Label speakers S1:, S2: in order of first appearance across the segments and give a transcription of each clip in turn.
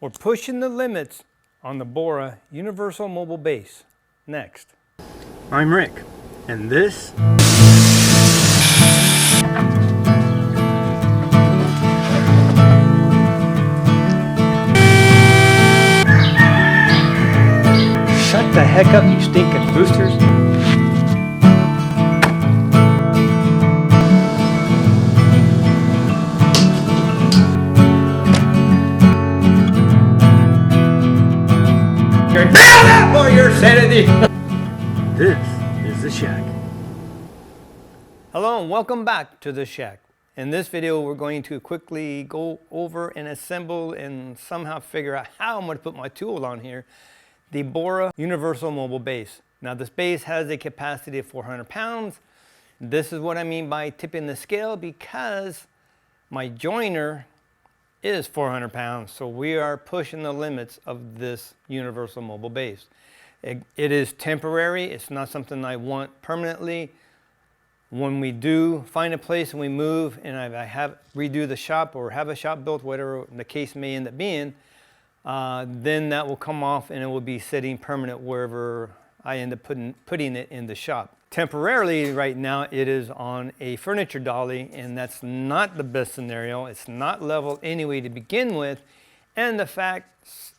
S1: We're pushing the limits on the Bora Universal Mobile Base. Next. I'm Rick, and this shut the heck up, you stinking boosters. For your sanity. This is the Shack. Hello and welcome back to the Shack. In this video, we're going to quickly go over and assemble and somehow figure out how I'm going to put my tool on here. The Bora Universal Mobile Base. Now this base has a capacity of 400 pounds. This is what I mean by tipping the scale, because my joiner is 400 pounds. So we are pushing the limits of this Universal Mobile Base. It is temporary. It's not something I want permanently. When we do find a place and we move and I have redo the shop or have a shop built, whatever the case may end up being, then that will come off and it will be sitting permanent wherever I end up putting it in the shop. Temporarily right now it is on a furniture dolly, and that's not the best scenario. It's not level anyway to begin with, and the fact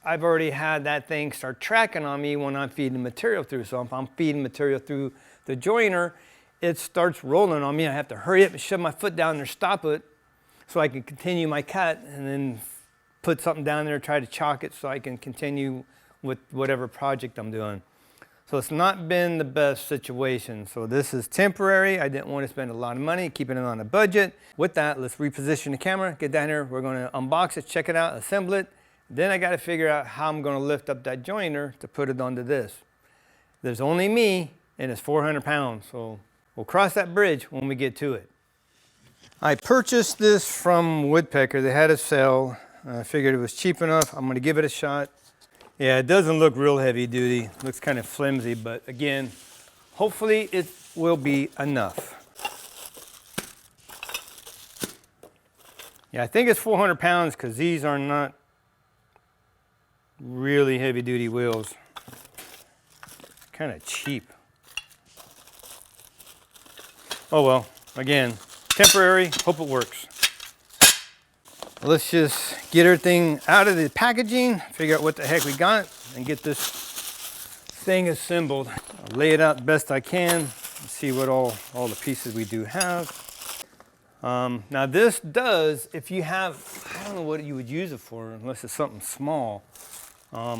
S1: I've already had that thing start tracking on me when I'm feeding material through. So if I'm feeding material through the joiner, it starts rolling on me. I have to hurry up and shove my foot down there, stop it, so I can continue my cut, and then put something down there, try to chalk it so I can continue with whatever project I'm doing. So it's not been the best situation. So this is temporary. I didn't want to spend a lot of money keeping it on a budget. With that, let's reposition the camera, get down here. We're going to unbox it, check it out, assemble it. Then I got to figure out how I'm going to lift up that joiner to put it onto this. There's only me, and it's 400 pounds. So we'll cross that bridge when we get to it. I purchased this from Woodpecker. They had a sale. I figured it was cheap enough. I'm going to give it a shot. Yeah, it doesn't look real heavy duty. It looks kind of flimsy, but again, hopefully it will be enough. Yeah, I think it's 400 pounds because these are not really heavy duty wheels. Kind of cheap. Oh well, again, temporary, hope it works. Let's just get everything out of the packaging, figure out what the heck we got, and get this thing assembled. I'll lay it out the best I can and see what all the pieces we do have. Now this does, if you have, I don't know what you would use it for unless it's something small. I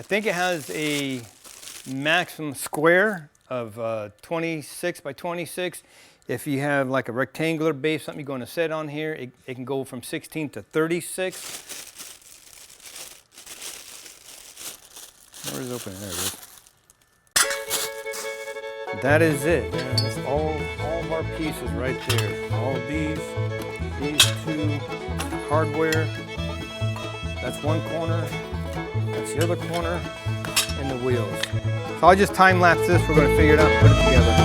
S1: think it has a maximum square of 26 by 26. If you have like a rectangular base, something you're going to set on here, it can go from 16 to 36. Where is it open? There it is. That is it. That's all of our pieces right there. All of these two hardware. That's one corner. That's the other corner. And the wheels. So I'll just time lapse this. We're going to figure it out and put it together.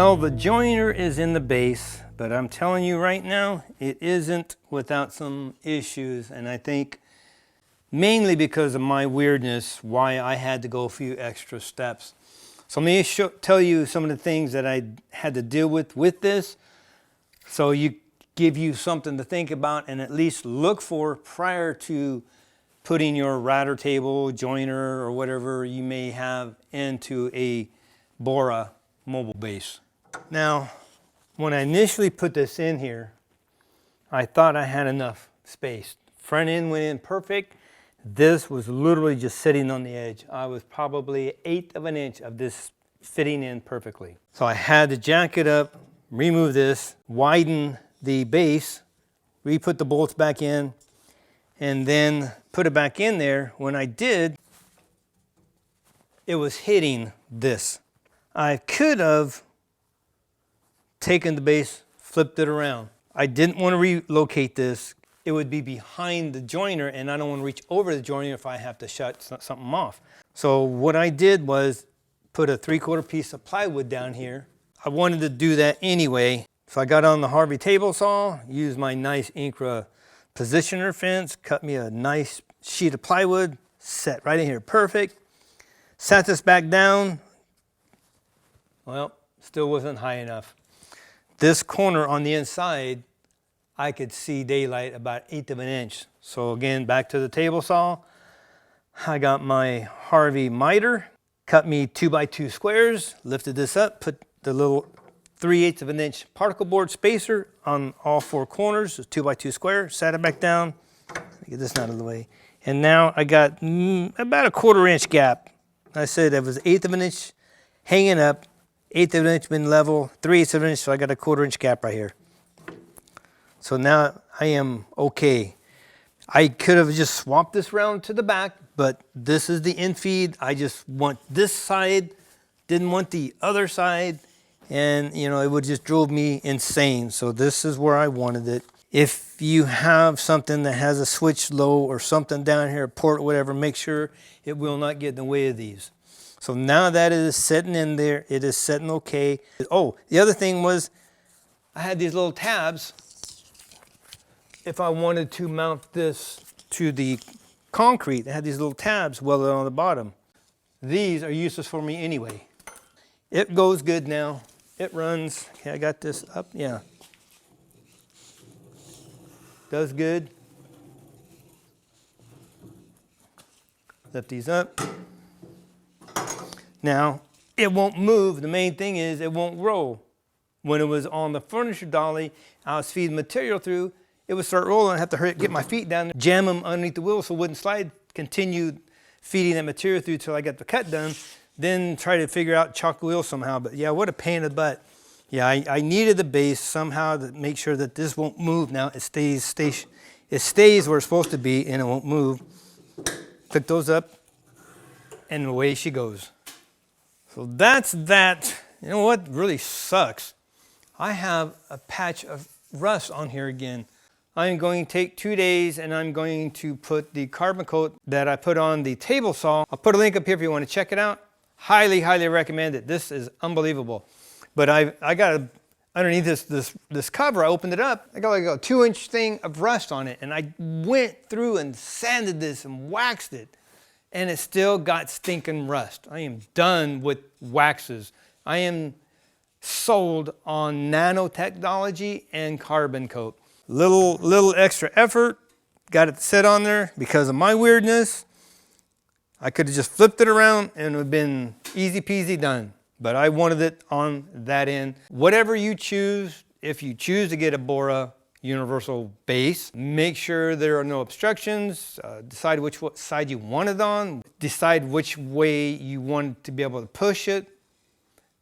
S1: Well, the joiner is in the base, but I'm telling you right now, it isn't without some issues. And I think mainly because of my weirdness, why I had to go a few extra steps. So let me tell you some of the things that I had to deal with this, so you give you something to think about and at least look for prior to putting your router table, joiner, or whatever you may have into a Bora mobile base. Now, when I initially put this in here, I thought I had enough space. Front end went in perfect. This was literally just sitting on the edge. I was probably 1/8 of an inch of this fitting in perfectly. So I had to jack it up, remove this, widen the base, re-put the bolts back in, and then put it back in there. When I did, it was hitting this. I could have taken the base, flipped it around. I didn't want to relocate this. It would be behind the joiner, and I don't want to reach over the joiner if I have to shut something off. So what I did was put a 3/4 piece of plywood down here. I wanted to do that anyway. So I got on the Harvey table saw, used my nice Incra positioner fence, cut me a nice sheet of plywood, set right in here, perfect. Sat this back down. Well, still wasn't high enough. This corner on the inside, I could see daylight about 1/8 of an inch. So again, back to the table saw. I got my Harvey miter, cut me 2x2 squares, lifted this up, put the little 3/8 of an inch particle board spacer on all 4 corners, 2x2 square, sat it back down. Let me get this out of the way. And now I got about a 1/4 inch gap. I said that was 1/8 of an inch hanging up, 1/8 of an inch been level, 3/8 of an inch, so I got a 1/4 inch gap right here. So now I am okay. I could have just swapped this round to the back, but this is the infeed. I just want this side, didn't want the other side, and you know, it would just drove me insane. So this is where I wanted it. If you have something that has a switch low or something down here, a port, whatever, make sure it will not get in the way of these. So now that it is sitting in there, it is sitting okay. Oh, the other thing was I had these little tabs. If I wanted to mount this to the concrete, I had these little tabs welded on the bottom. These are useless for me anyway. It goes good now. It runs. Okay, I got this up, yeah. Does good. Lift these up. Now, it won't move. The main thing is it won't roll. When it was on the furniture dolly, I was feeding material through, it would start rolling. I'd have to hurry, get my feet down, jam them underneath the wheel so it wouldn't slide, continue feeding that material through till I got the cut done, then try to figure out chock the wheel somehow. But yeah, what a pain in the butt. Yeah, I needed the base somehow to make sure that this won't move now. It stays where it's supposed to be and it won't move. Pick those up and away she goes. So that's that. You know what really sucks? I have a patch of rust on here again. I'm going to take 2 days and I'm going to put the carbon coat that I put on the table saw. I'll put a link up here if you want to check it out. Highly, highly recommend it. This is unbelievable. But I got underneath this cover, I opened it up. I got like a 2-inch thing of rust on it. And I went through and sanded this and waxed it. And it still got stinking rust. I am done with waxes. I am sold on nanotechnology and carbon coat. Little extra effort, got it set on there because of my weirdness. I could have just flipped it around and it would have been easy peasy done. But I wanted it on that end. Whatever you choose, if you choose to get a Bora universal base, make sure there are no obstructions, decide which side you want it on, decide which way you want to be able to push it.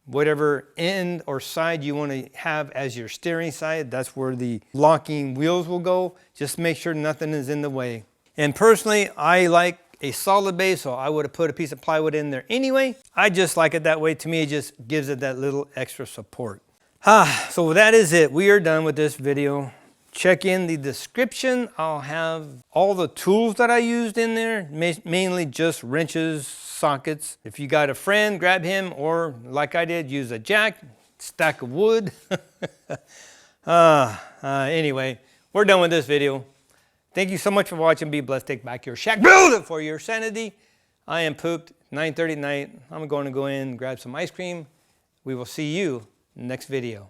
S1: Whatever end or side you want to have as your steering side, that's where the locking wheels will go. Just make sure nothing is in the way. And personally, I like a solid base, so I would have put a piece of plywood in there anyway. I just like it that way. To me, it just gives it that little extra support. So that is it. We are done with this video. Check in the description. I'll have all the tools that I used in there, mainly just wrenches, sockets. If you got a friend, grab him, or like I did, use a jack, stack of wood. Anyway, we're done with this video. Thank you so much for watching. Be blessed. Take back your shack. Build it for your sanity. I am pooped. 9:30 at night. I'm going to go in and grab some ice cream. We will see you next video.